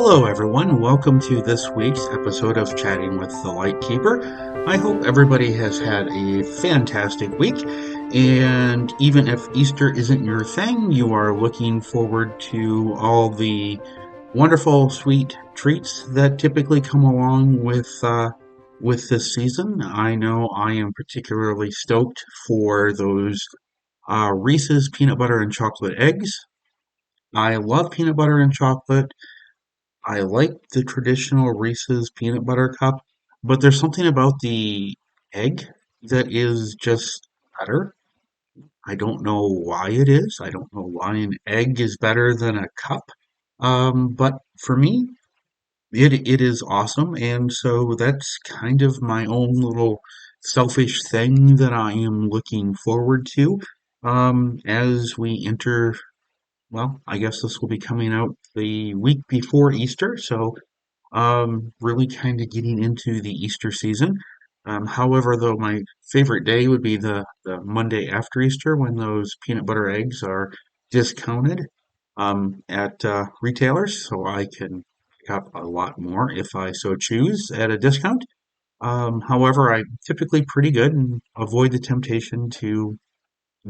Hello, everyone. Welcome to this week's episode of Chatting with the Lightkeeper. I hope everybody has had a fantastic week. And even if Easter isn't your thing, you are looking forward to all the wonderful, sweet treats that typically come along with this season. I know I am particularly stoked for those Reese's peanut butter and chocolate eggs. I love peanut butter and chocolate. I like the traditional Reese's peanut butter cup, but there's something about the egg that is just better. I don't know why it is. I don't know why an egg is better than a cup. But for me, it is awesome, and so that's kind of my own little selfish thing that I am looking forward to as we enter well, I guess this will be coming out the week before Easter, so really kind of getting into the Easter season. However, though, my favorite day would be the Monday after Easter when those peanut butter eggs are discounted at retailers, so I can pick up a lot more if I so choose at a discount. However, I'm typically pretty good and avoid the temptation to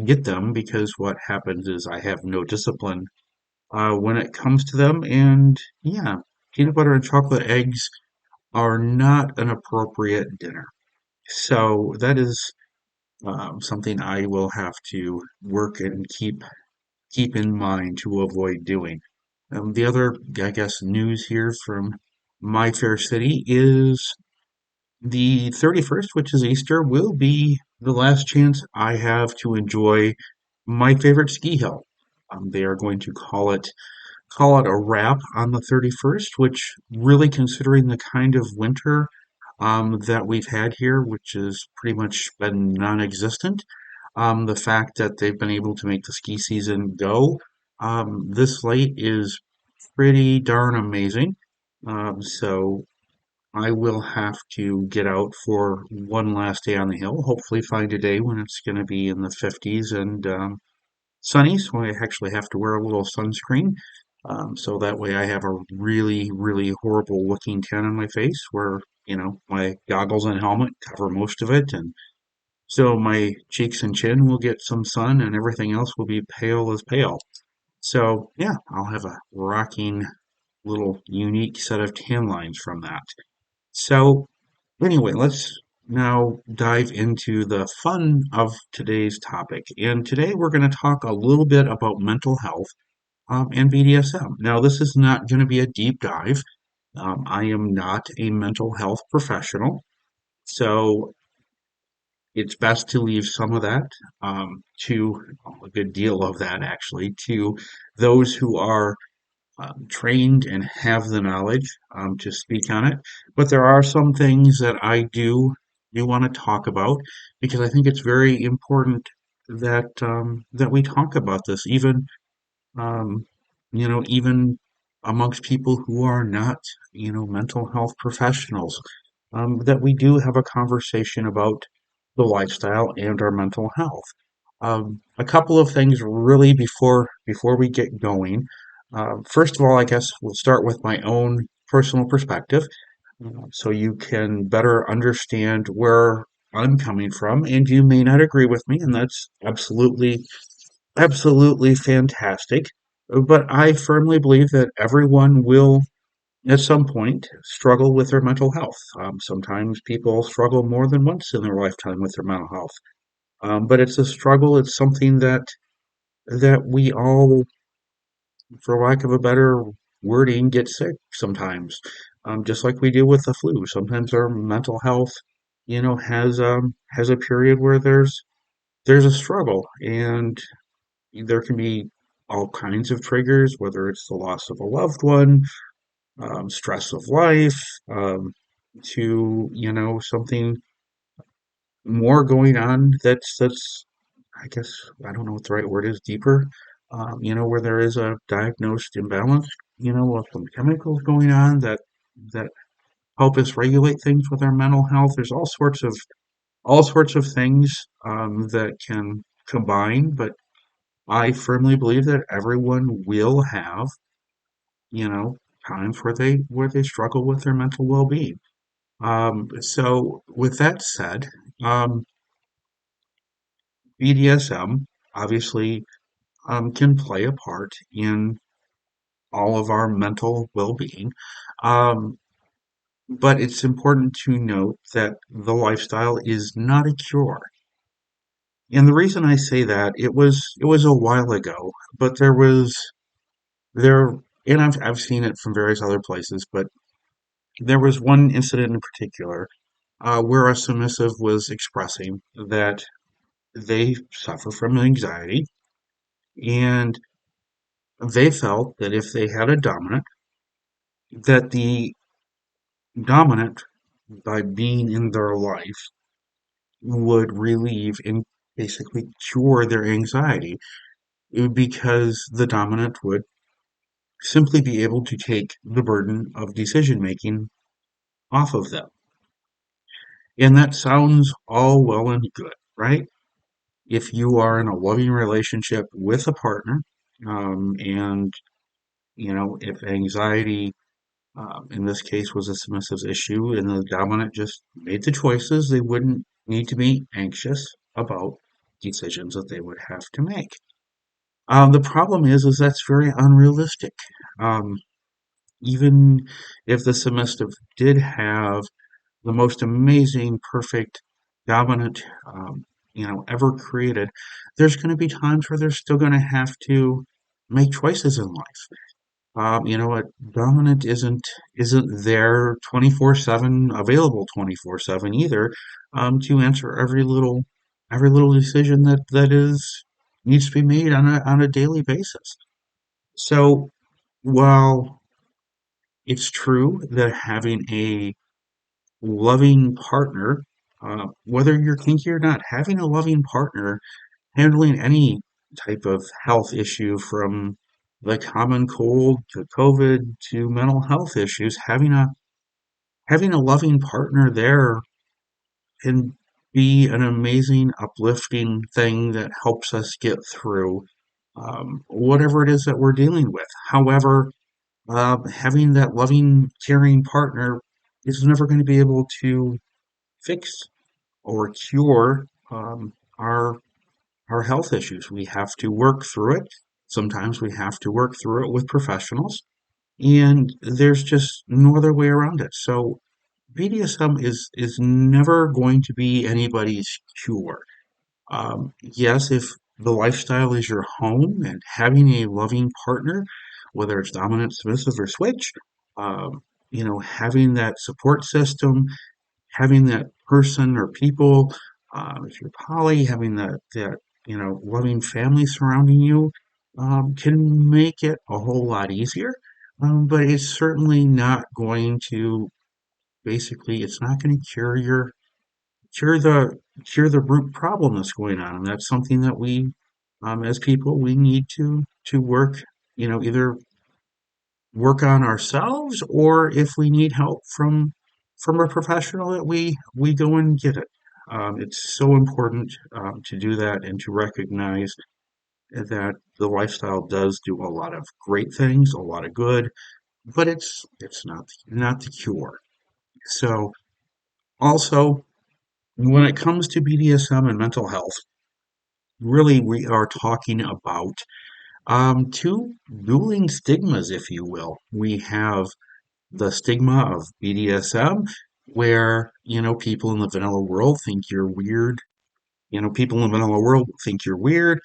get them because what happens is I have no discipline when it comes to them. And yeah, peanut butter and chocolate eggs are not an appropriate dinner. So that is something I will have to work and keep in mind to avoid doing. The other, I guess, news here from my fair city is the 31st, which is Easter, will be the last chance I have to enjoy my favorite ski hill. They are going to call it a wrap on the 31st, which really considering the kind of winter that we've had here, which has pretty much been non-existent, the fact that they've been able to make the ski season go this late is pretty darn amazing. So I will have to get out for one last day on the hill. Hopefully, find a day when it's going to be in the 50s and sunny, so I actually have to wear a little sunscreen. So that way I have a really, really horrible looking tan on my face where, my goggles and helmet cover most of it. And so my cheeks and chin will get some sun and everything else will be pale as pale. So yeah, I'll have a rocking little unique set of tan lines from that. So anyway, let's now dive into the fun of today's topic. And today we're going to talk a little bit about mental health and BDSM. Now, this is not going to be a deep dive. I am not a mental health professional, so it's best to leave some of that to a good deal of that actually to those who are trained and have the knowledge to speak on it. But there are some things that I do want to talk about because I think it's very important that we talk about this, um, even amongst people who are not, mental health professionals, that we do have a conversation about the lifestyle and our mental health. A couple of things really before we get going. First of all, I guess we'll start with my own personal perspective, so you can better understand where I'm coming from. And you may not agree with me, and that's absolutely fantastic. But I firmly believe that everyone will, at some point, struggle with their mental health. Sometimes people struggle more than once in their lifetime with their mental health. But it's a struggle. It's something that we all, for lack of a better wording, get sick sometimes. Just like we do with the flu. Sometimes our mental health, has a period where there's a struggle, and there can be all kinds of triggers, whether it's the loss of a loved one, stress of life, to something more going on that's I guess I don't know what the right word is, deeper, where there is a diagnosed imbalance, with some chemicals going on that help us regulate things with our mental health. There's all sorts of things that can combine, but I firmly believe that everyone will have, you know, times where they struggle with their mental well-being. So with that said, um, BDSM obviously can play a part in all of our mental well-being. Um, but it's important to note that the lifestyle is not a cure. And the reason I say that, it was a while ago, but there and I've seen it from various other places, but there was one incident in particular where a submissive was expressing that they suffer from anxiety, and they felt that if they had a dominant, that the dominant, by being in their life, would relieve and basically cure their anxiety because the dominant would simply be able to take the burden of decision making off of them. And that sounds all well and good, right? If you are in a loving relationship with a partner, and if anxiety, in this case, was a submissive issue, and the dominant just made the choices, they wouldn't need to be anxious about decisions that they would have to make. The problem is that's very unrealistic. Um, Even if the submissive did have the most amazing, perfect, dominant, ever created, there's going to be times where they're still going to have to make choices in life. A dominant isn't there 24/7, available 24/7 either, to answer every little decision that is needs to be made on a daily basis. So while it's true that having a loving partner, whether you're kinky or not, having a loving partner handling any type of health issue from the common cold to COVID to mental health issues, having a loving partner there can be an amazing, uplifting thing that helps us get through whatever it is that we're dealing with. However, having that loving, caring partner is never going to be able to fix or cure our health issues. We have to work through it. Sometimes we have to work through it with professionals, and there's just no other way around it. So BDSM is never going to be anybody's cure. Yes, if the lifestyle is your home and having a loving partner, whether it's dominant, submissive, or switch, having that support system, having that person or people, if you're poly, having that loving family surrounding you, can make it a whole lot easier. But it's certainly not going to, basically, it's not going to cure the cure the root problem that's going on. And that's something that we, as people, we need to work, either work on ourselves, or if we need help from a professional, that we go and get it. It's so important to do that and to recognize that the lifestyle does do a lot of great things, a lot of good, but it's not the cure. So also, when it comes to BDSM and mental health, really we are talking about two dueling stigmas, if you will. We have the stigma of BDSM, where, people in the vanilla world think you're weird. People in the vanilla world think you're weird.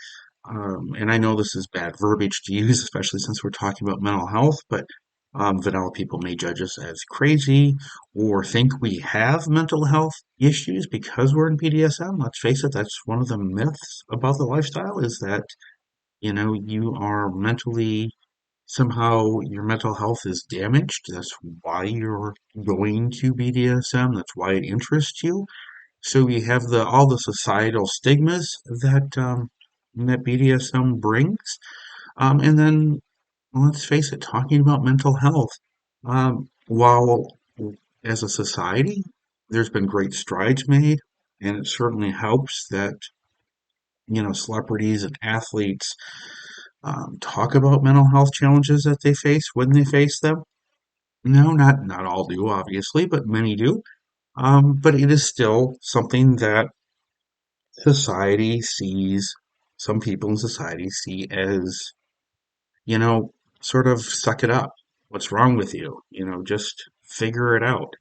And I know this is bad verbiage to use, especially since we're talking about mental health, but vanilla people may judge us as crazy or think we have mental health issues because we're in BDSM. Let's face it, that's one of the myths about the lifestyle, is that, you are mentally, somehow your mental health is damaged. That's why you're going to BDSM. That's why it interests you. So we have all the societal stigmas that BDSM brings, and then let's face it, talking about mental health. While as a society, there's been great strides made, and it certainly helps that celebrities and athletes talk about mental health challenges that they face when they face them. No, not all do, obviously, but many do. But it is still something that society sees, some people in society see as, you know, sort of suck it up. What's wrong with you? Just figure it out.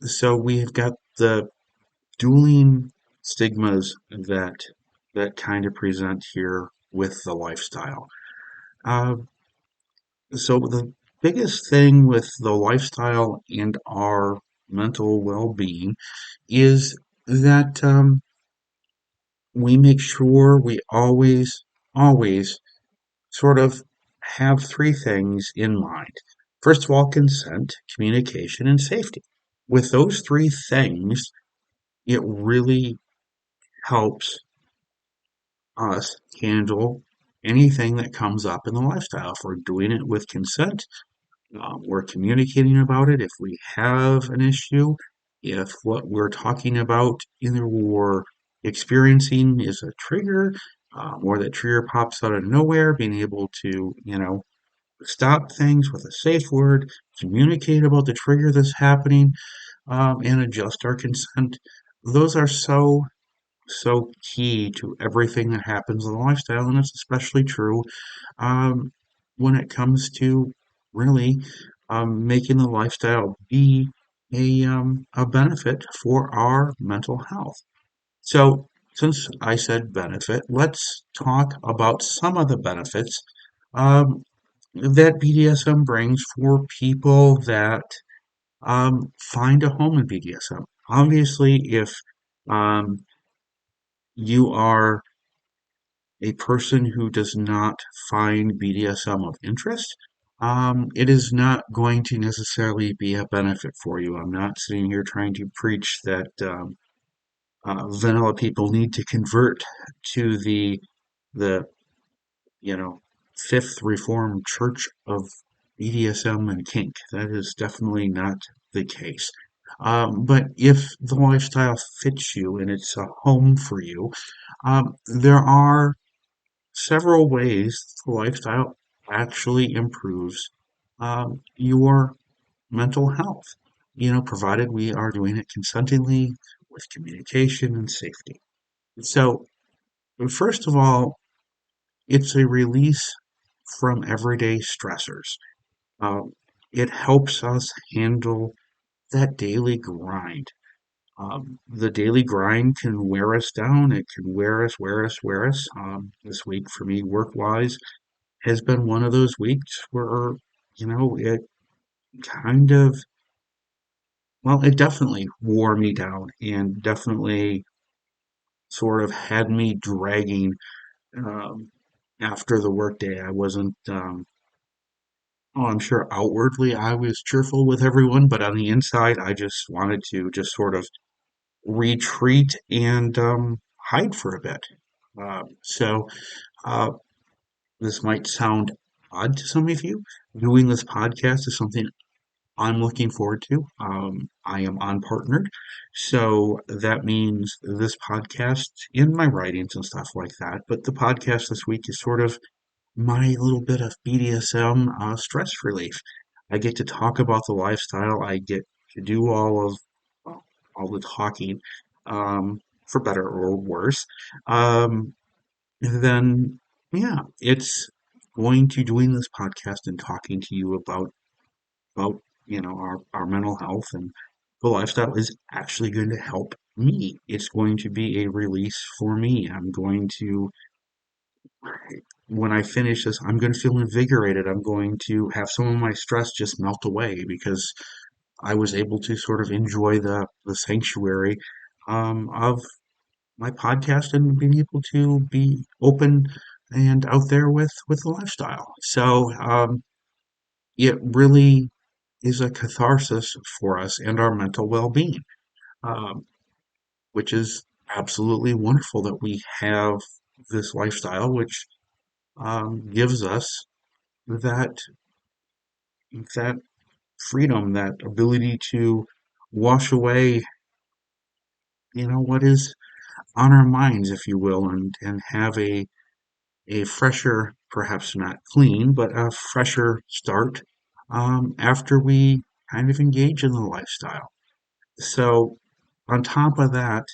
So we've got the dueling stigmas that kind of present here with the lifestyle. Uh, so the biggest thing with the lifestyle and our mental well-being is that we make sure we always sort of have three things in mind. First of all, consent, communication, and safety. With those three things, it really helps us handle anything that comes up in the lifestyle. If we're doing it with consent, we're communicating about it. If we have an issue, if what we're talking about either we're experiencing is a trigger, or that trigger pops out of nowhere, being able to, stop things with a safe word, communicate about the trigger that's happening, and adjust our consent. Those are so key to everything that happens in the lifestyle, and it's especially true um, when it comes to really making the lifestyle be a benefit for our mental health. So, since I said benefit, let's talk about some of the benefits um, that BDSM brings for people that find a home in BDSM. Obviously, if um, you are a person who does not find BDSM of interest, it is not going to necessarily be a benefit for you. I'm not sitting here trying to preach that vanilla people need to convert to the Fifth Reformed Church of BDSM and kink. That is definitely not the case. But if the lifestyle fits you and it's a home for you, there are several ways the lifestyle actually improves your mental health. Provided we are doing it consentingly with communication and safety. So, first of all, it's a release from everyday stressors. Um, it helps us handle that daily grind. The daily grind can wear us down. It can wear us. This week for me, work-wise, has been one of those weeks where, it kind of, well, it definitely wore me down and definitely sort of had me dragging um, after the workday. I wasn't, I'm sure outwardly I was cheerful with everyone, but on the inside, I just wanted to just sort of retreat and hide for a bit. So, uh, this might sound odd to some of you. Doing this podcast is something I'm looking forward to. I am unpartnered, so that means this podcast in my writings and stuff like that. But the podcast this week is sort of my little bit of BDSM stress relief. I get to talk about the lifestyle. I get to do well, all the talking, for better or worse. Um, and then, yeah, it's going to doing this podcast and talking to you about our mental health and the lifestyle is actually going to help me. It's going to be a release for me. When I finish this, I'm going to feel invigorated. I'm going to have some of my stress just melt away because I was able to sort of enjoy the sanctuary of my podcast and being able to be open and out there with the lifestyle. So it really is a catharsis for us and our mental well-being, um, which is absolutely wonderful that we have this lifestyle, which gives us that that freedom, that ability to wash away, what is on our minds, if you will, and have a fresher, perhaps not clean, but a fresher start after we kind of engage in the lifestyle. So, on top of that,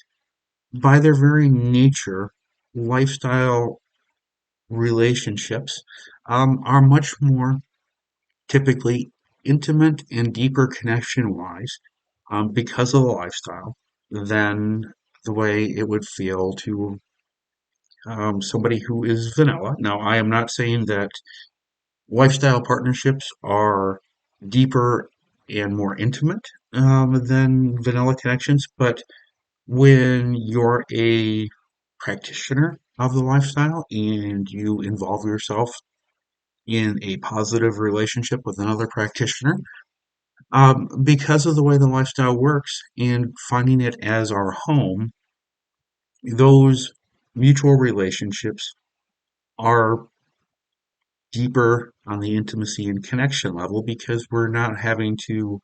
by their very nature, lifestyle relationships are much more typically intimate and deeper connection wise because of the lifestyle than the way it would feel to somebody who is vanilla. Now, I am not saying that lifestyle partnerships are deeper and more intimate than vanilla connections, but when you're a practitioner of the lifestyle and you involve yourself in a positive relationship with another practitioner, because of the way the lifestyle works and finding it as our home, those mutual relationships are deeper on the intimacy and connection level because we're not having to,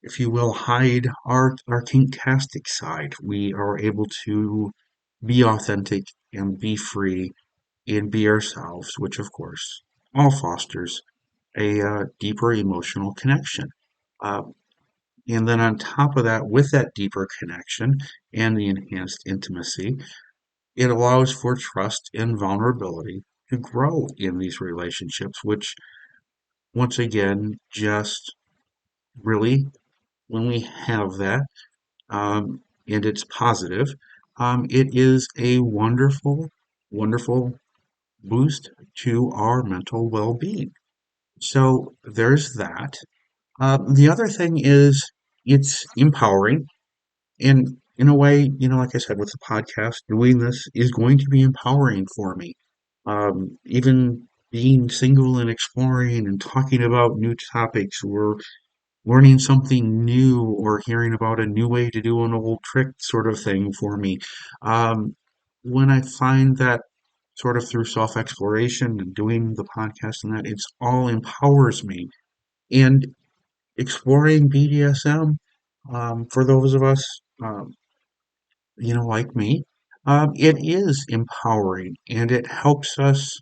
if you will, hide our kinktastic side. We are able to be authentic and be free and be ourselves, which of course all fosters a deeper emotional connection. Uh, and then on top of that, with that deeper connection and the enhanced intimacy, it allows for trust and vulnerability to grow in these relationships, which once again, just really, when we have that, and it's positive, it is a wonderful, wonderful boost to our mental well-being. So there's that. The other thing is it's empowering. And in a way, like I said, with the podcast, doing this is going to be empowering for me. Even being single and exploring and talking about new topics or learning something new or hearing about a new way to do an old trick sort of thing for me. Um, when I find that sort of through self exploration and doing the podcast and that, it's all empowers me. And exploring BDSM, for those of us, like me, it is empowering and it helps us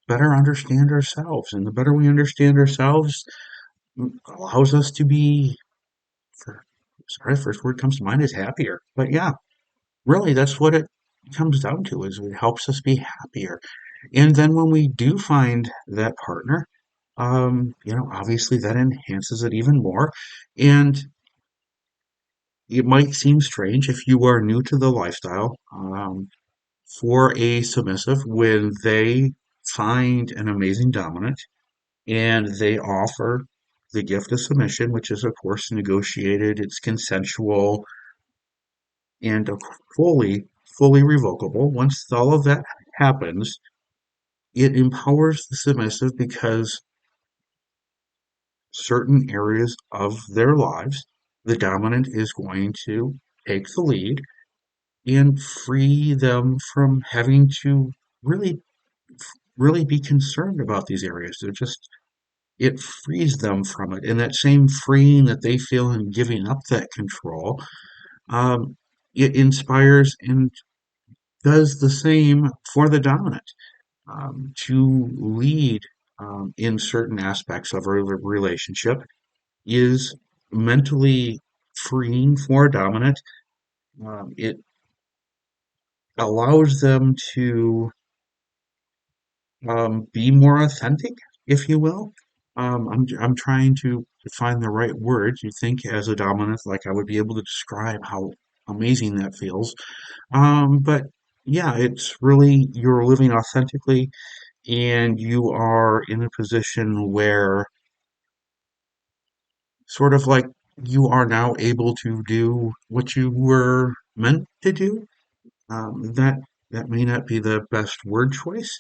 better understand ourselves. And the better we understand ourselves, allows us to be, for, sorry, first word comes to mind is happier. But yeah, really, that's what it comes down to is it helps us be happier. And then when we do find that partner, obviously that enhances it even more. And it might seem strange if you are new to the lifestyle, for a submissive when they find an amazing dominant and they offer the gift of submission, which is of course negotiated, it's consensual, and fully, fully revocable. Once all of that happens, it empowers the submissive because certain areas of their lives, the dominant is going to take the lead and free them from having to really, really be concerned about these areas. It frees them from it. And that same freeing that they feel in giving up that control, um, it inspires and does the same for the dominant to lead in certain aspects of a relationship is mentally freeing for a dominant. It allows them to be more authentic, if you will. I'm trying to find the right words. You think as a dominant, like I would be able to describe how amazing that feels. But yeah, it's really you're living authentically and you are in a position where sort of like you are now able to do what you were meant to do. That may not be the best word choice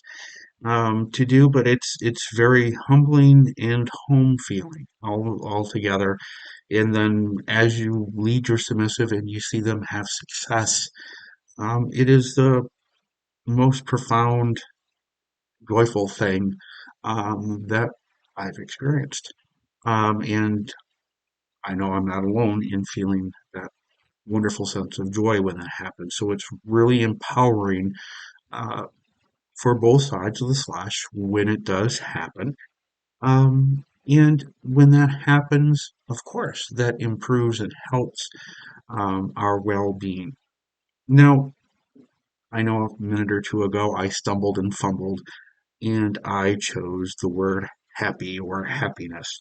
to do, but it's very humbling and home feeling all together. And then as you lead your submissive and you see them have success, it is the most profound, joyful thing that I've experienced. And I know I'm not alone in feeling that wonderful sense of joy when that happens. So it's really empowering uh, for both sides of the slash when it does happen. And when that happens, of course, that improves and helps our well-being. Now, I know a minute or two ago I stumbled and fumbled and I chose the word happy or happiness.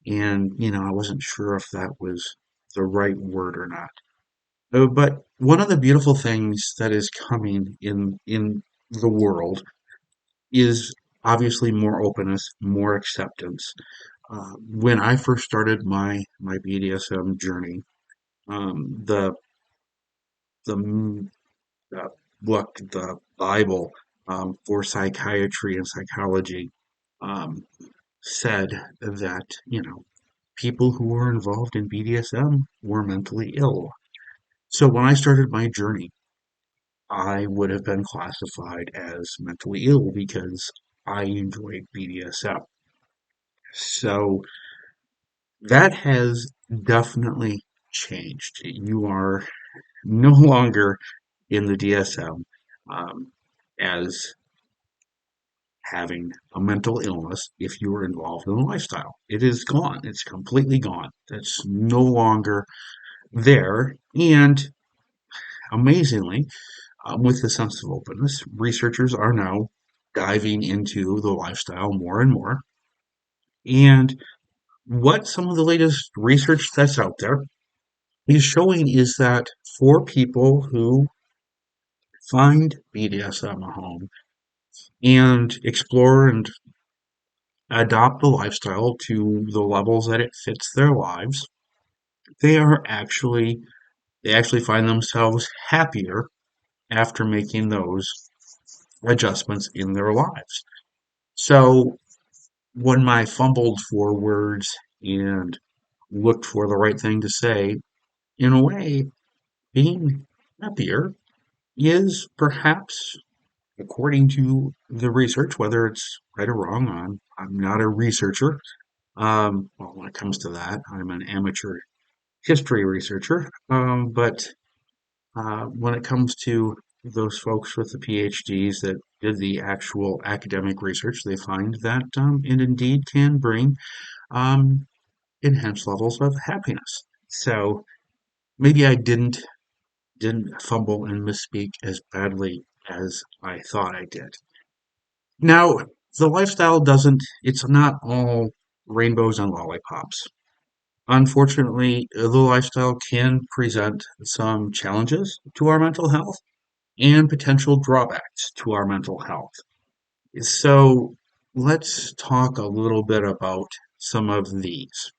And, I wasn't sure if that was the right word or not. But one of the beautiful things that is coming in the world is obviously more openness, more acceptance. When I first started my BDSM journey, the the uh, book, the Bible for psychiatry and psychology, um, said that people who were involved in BDSM were mentally ill. So when I started my journey, I would have been classified as mentally ill because I enjoyed BDSM. So that has definitely changed. You are no longer in the DSM um, as having a mental illness if you were involved in the lifestyle. It is gone. It's completely gone. It's no longer there. And amazingly, with the sense of openness, researchers are now diving into the lifestyle more and more. And what some of the latest research that's out there is showing is that for people who find BDSM a home and explore and adopt the lifestyle to the levels that it fits their lives, they are actually they actually find themselves happier after making those adjustments in their lives. So when I fumbled for words and looked for the right thing to say, in a way, being happier is perhaps, according to the research, whether it's right or wrong, I'm not a researcher. Well, when it comes to that, I'm an amateur history researcher. But when it comes to those folks with the PhDs that did the actual academic research, they find that it indeed can bring um, enhanced levels of happiness. So maybe I didn't fumble and misspeak as badly as I thought I did. Now, the lifestyle it's not all rainbows and lollipops. Unfortunately, the lifestyle can present some challenges to our mental health and potential drawbacks to our mental health. So, let's talk a little bit about some of these.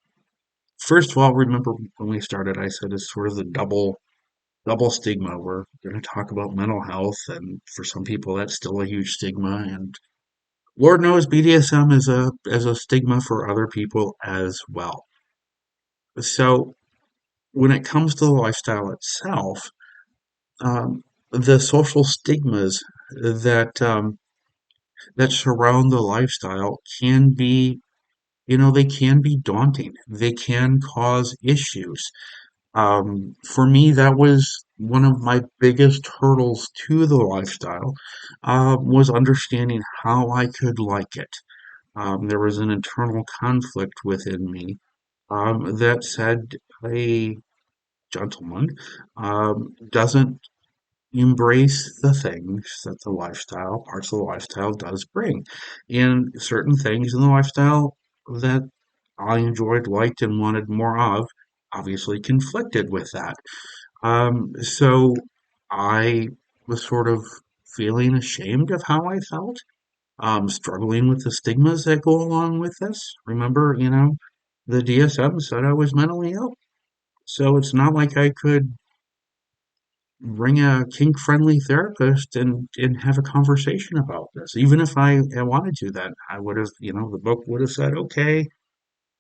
First of all, remember when we started, I said it's sort of the double stigma. We're going to talk about mental health, and for some people, that's still a huge stigma. And Lord knows BDSM is a stigma for other people as well. So when it comes to the lifestyle itself, um, the social stigmas that that surround the lifestyle can be, they can be daunting. They can cause issues. For me, that was one of my biggest hurdles to the lifestyle, was understanding how I could like it. There was an internal conflict within me that said a gentleman doesn't embrace the things that the lifestyle, parts of the lifestyle does bring. And certain things in the lifestyle that I enjoyed, liked, and wanted more of obviously conflicted with that. So I was sort of feeling ashamed of how I felt, struggling with the stigmas that go along with this. Remember, the DSM said I was mentally ill. So it's not like I could bring a kink friendly therapist and have a conversation about this. Even if I wanted to, that I would have, the book would have said, okay,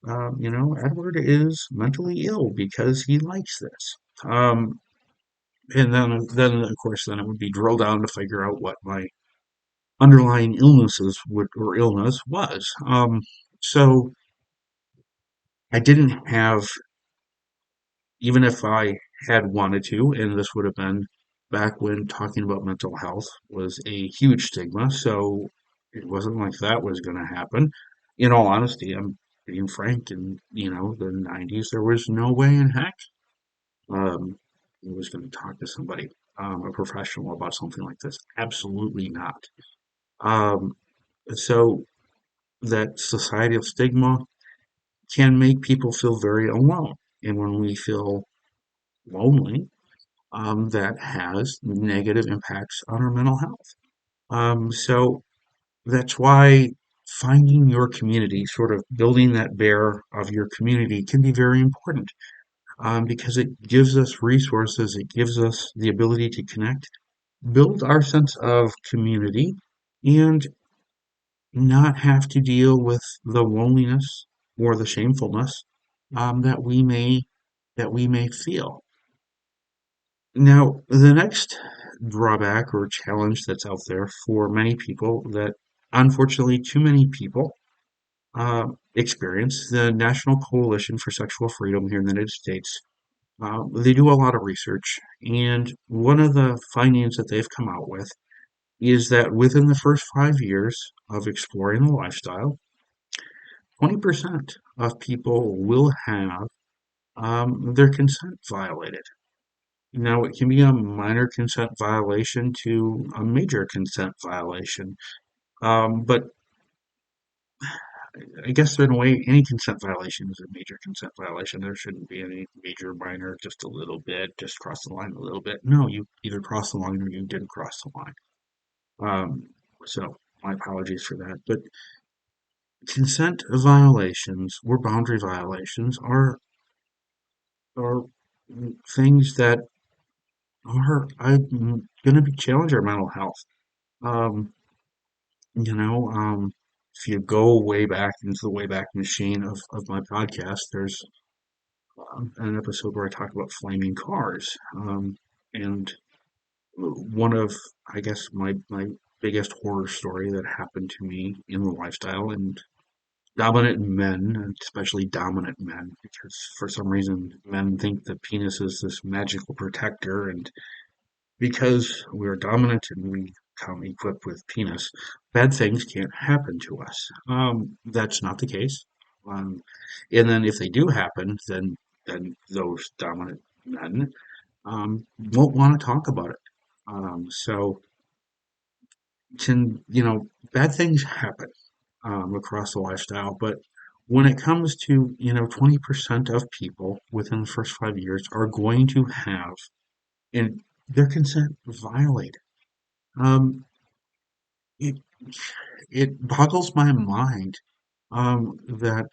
Edward is mentally ill because he likes this. And then of course, then it would be drilled down to figure out what my underlying illnesses would or illness was. So I didn't have, even if I had wanted to, and this would have been back when talking about mental health was a huge stigma, so it wasn't like that was going to happen. In all honesty, I'm being frank, in the 90s, there was no way in heck um, I was going to talk to somebody, a professional, about something like this. Absolutely not. Um, so that societal stigma can make people feel very alone. And when we feel lonely, that has negative impacts on our mental health. So that's why finding your community, sort of building that bear of your community, can be very important, because it gives us resources, it gives us the ability to connect, build our sense of community, and not have to deal with the loneliness or the shamefulness that we may feel. Now, the next drawback or challenge that's out there for many people, that unfortunately too many people experience, the National Coalition for Sexual Freedom here in the United States, they do a lot of research, and one of the findings that they've come out with is that within the first 5 years of exploring the lifestyle, 20% of people will have their consent violated. Now, it can be a minor consent violation to a major consent violation, but I guess in a way, any consent violation is a major consent violation. There shouldn't be any major, minor, just a little bit, just cross the line a little bit. No, you either crossed the line or you didn't cross the line. So my apologies for that. But consent violations or boundary violations are things that I'm going to be challenge our mental health. Um, you know, if you go way back into the Wayback Machine of my podcast, there's an episode where I talk about flaming cars. And one of, I guess, my biggest horror story that happened to me in the lifestyle, and dominant men, and especially dominant men, because for some reason men think the penis is this magical protector, and because we're dominant and we come equipped with penis, bad things can't happen to us. That's not the case. Um, and then if they do happen, then those dominant men won't want to talk about it. So bad things happen across the lifestyle, but when it comes to 20% of people within the first 5 years are going to have and their consent violated. Um, it it boggles my mind that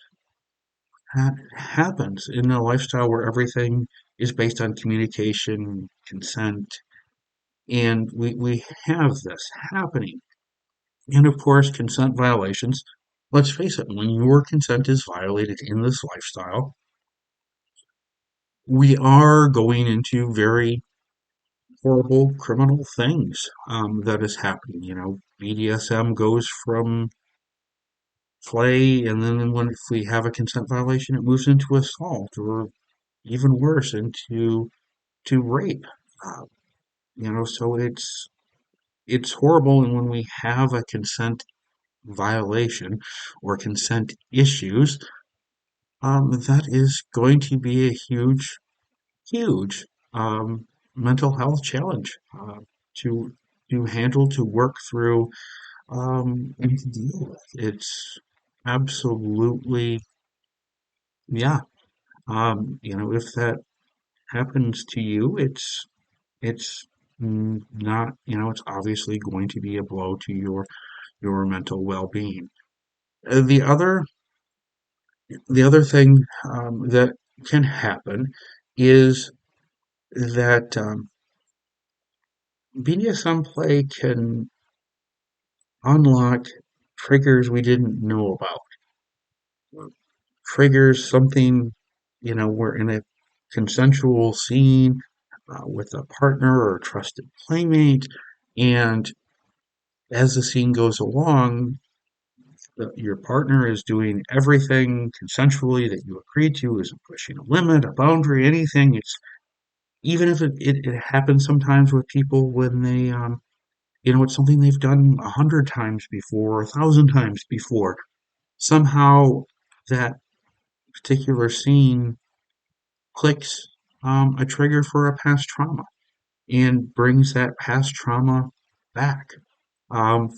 that happens in a lifestyle where everything is based on communication, consent, and we have this happening. And of course, consent violations. Let's face it, when your consent is violated in this lifestyle, we are going into very horrible criminal things that is happening. BDSM goes from play, and then if we have a consent violation, it moves into assault, or even worse, into rape. Uh, so it's horrible. And when we have a consent violation or consent issues, that is going to be a huge, huge mental health challenge to handle, to work through, and to deal with. It's absolutely, yeah. If that happens to you, it's not, it's obviously going to be a blow to your mental well-being. Uh, the other the other thing that can happen is that BDSM play can unlock triggers we didn't know about. Triggers something, we're in a consensual scene with a partner or a trusted playmate, and as the scene goes along, your partner is doing everything consensually that you agreed to, isn't pushing a limit, a boundary, anything. It's even if it happens sometimes with people when they, it's something they've done 100 times before, 1,000 times before. somehow that particular scene clicks a trigger for a past trauma and brings that past trauma back.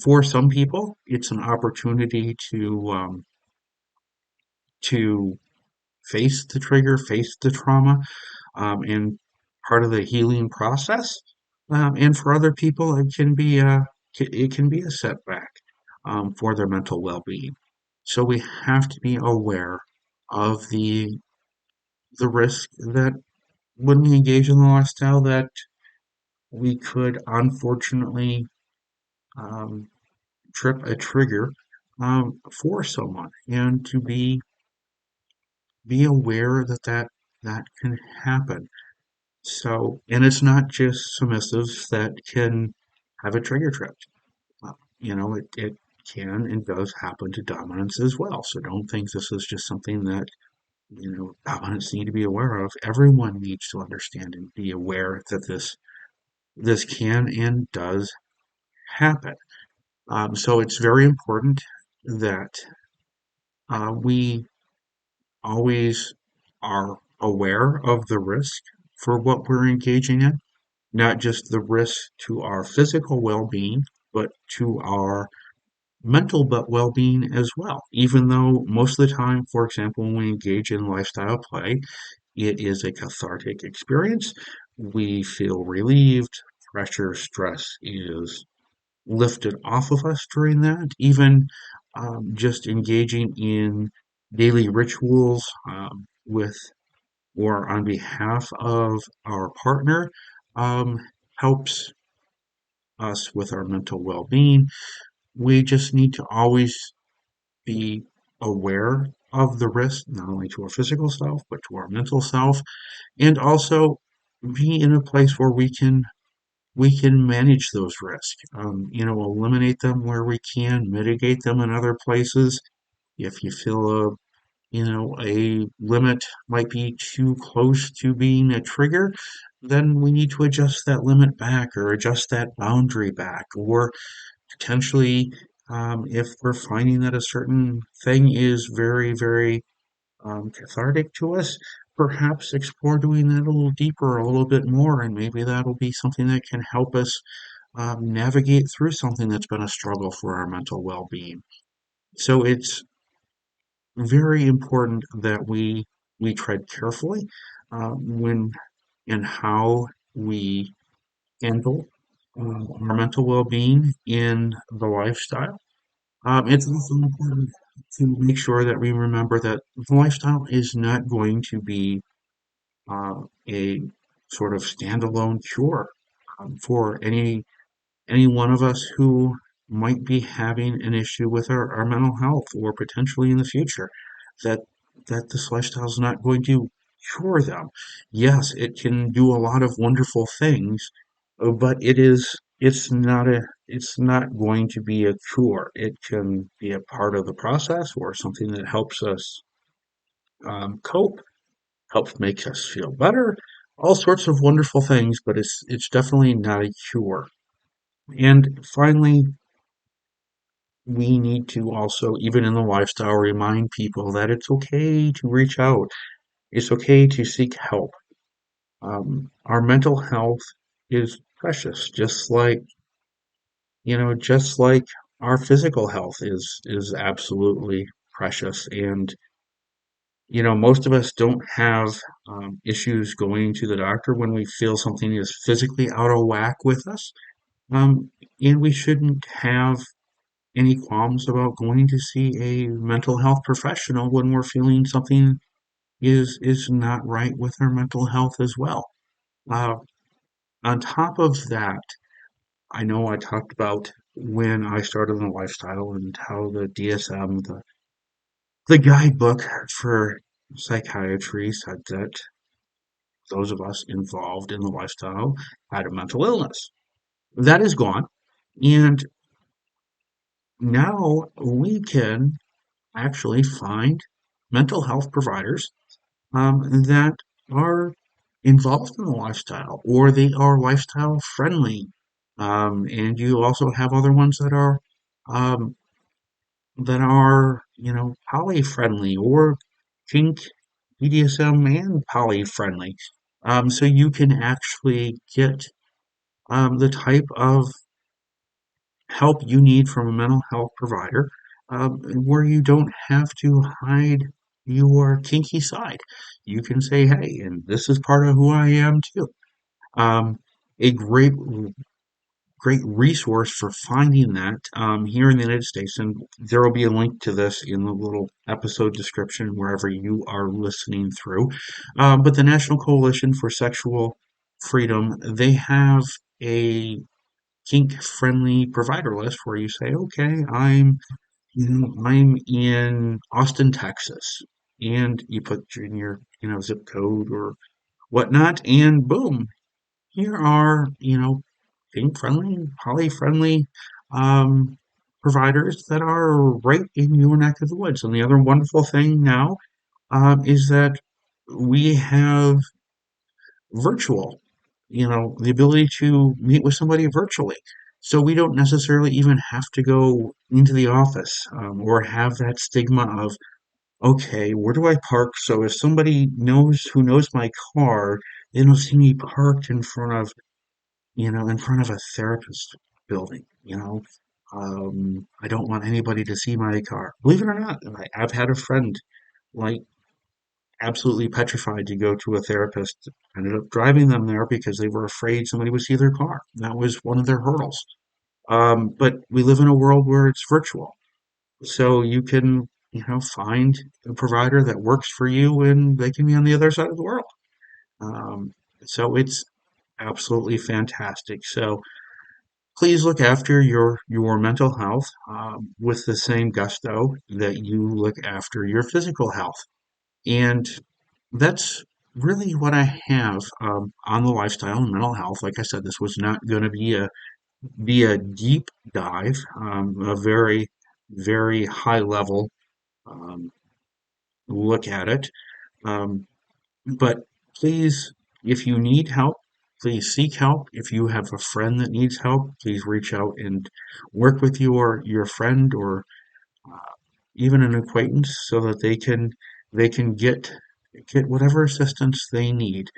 For some people, it's an opportunity to face the trigger, face the trauma, and part of the healing process. And for other people, it can be a setback for their mental well-being. So we have to be aware of the risk that when we engage in the lifestyle that we could unfortunately um, trip a trigger for someone, and to be aware that that can happen. So, and it's not just submissives that can have a trigger trip. It can and does happen to dominants as well. So don't think this is just something that, dominants need to be aware of. Everyone needs to understand and be aware that this can and does happen. So it's very important that we always are aware of the risk for what we're engaging in, not just the risk to our physical well-being, but to our mental well-being as well. Even though most of the time, for example, when we engage in lifestyle play, it is a cathartic experience. We feel relieved. Pressure, stress is lifted off of us during that. Even just engaging in daily rituals with or on behalf of our partner um, helps us with our mental well-being. We just need to always be aware of the risk, not only to our physical self, but to our mental self, and also be in a place where we can manage those risks. Eliminate them where we can, mitigate them in other places. If you feel a limit might be too close to being a trigger, then we need to adjust that limit back or adjust that boundary back, or potentially, if we're finding that a certain thing is very, very cathartic to us, perhaps explore doing that a little deeper, a little bit more, and maybe that'll be something that can help us navigate through something that's been a struggle for our mental well-being. So it's very important that we tread carefully when and how we handle our mental well-being in the lifestyle. It's also important to make sure that we remember that the lifestyle is not going to be a sort of standalone cure for any one of us who might be having an issue with our mental health or potentially in the future. That that this lifestyle is not going to cure them. Yes, it can do a lot of wonderful things, but it's not going to be a cure. It can be a part of the process or something that helps us cope, helps make us feel better, all sorts of wonderful things, but it's definitely not a cure. And finally, we need to also, even in the lifestyle, remind people that it's okay to reach out. It's okay to seek help. Our mental health is precious, just like our physical health is absolutely precious. And most of us don't have issues going to the doctor when we feel something is physically out of whack with us. Um, and we shouldn't have any qualms about going to see a mental health professional when we're feeling something is not right with our mental health as well. Uh, on top of that, I know I talked about when I started in the lifestyle and how the DSM, the guidebook for psychiatry, said that those of us involved in the lifestyle had a mental illness. That is gone. And now we can actually find mental health providers that are involved in the lifestyle or they are lifestyle friendly. And you also have other ones that are um, that are, poly friendly or kink, BDSM, and poly friendly. So you can actually get the type of help you need from a mental health provider, where you don't have to hide your kinky side. You can say, hey, and this is part of who I am too. Um, a great resource for finding that here in the United States, and there will be a link to this in the little episode description wherever you are listening through. But the National Coalition for Sexual Freedom, they have a kink-friendly provider list where you say, okay, I'm in Austin, Texas, and you put in your zip code or whatnot, and boom, here are kink friendly, poly friendly um, providers that are right in your neck of the woods. And the other wonderful thing now is that we have virtual, the ability to meet with somebody virtually. So we don't necessarily even have to go into the office or have that stigma of, okay, where do I park? So if somebody knows my car, they don't see me parked in front of a therapist building. I don't want anybody to see my car. Believe it or not, I've had a friend like absolutely petrified to go to a therapist. Ended up driving them there because they were afraid somebody would see their car. That was one of their hurdles. But we live in a world where it's virtual, so you can find a provider that works for you, and they can be on the other side of the world. Um, so it's absolutely fantastic. So please look after your mental health with the same gusto that you look after your physical health. And that's really what I have on the lifestyle and mental health. Like I said, this was not going to be a deep dive, a very very high level um, look at it. Um, but please, if you need help, please seek help. If you have a friend that needs help, please reach out and work with your friend or uh, even an acquaintance so that they can get whatever assistance they need.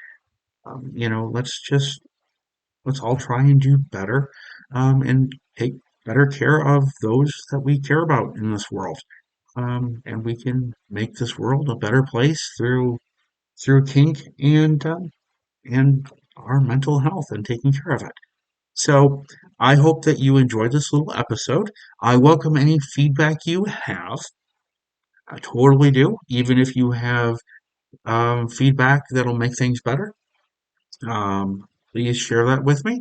Let's all try and do better, and take better care of those that we care about in this world. And we can make this world a better place through kink and our mental health and taking care of it. So I hope that you enjoyed this little episode. I welcome any feedback you have. I totally do. Even if you have feedback that'll make things better, please share that with me.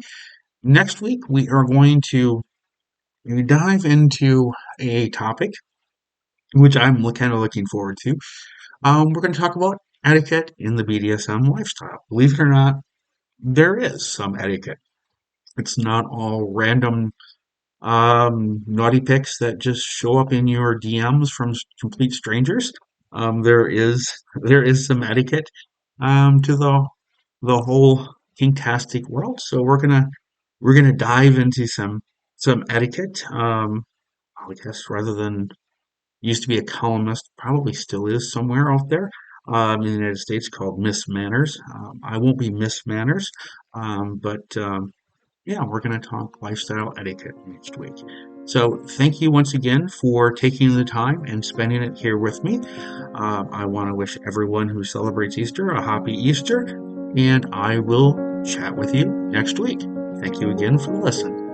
Next week, we are going to dive into a topic which I'm kind of looking forward to. We're going to talk about etiquette in the BDSM lifestyle. Believe it or not, there is some etiquette. It's not all random naughty pics that just show up in your DMs from complete strangers. There is some etiquette to the whole kinktastic world. So we're gonna dive into some etiquette. I guess rather than used to be a columnist, probably still is somewhere out there in the United States called Miss Manners. I won't be Miss Manners, but yeah, we're going to talk lifestyle etiquette next week. So, thank you once again for taking the time and spending it here with me. I want to wish everyone who celebrates Easter a happy Easter, and I will chat with you next week. Thank you again for the listen.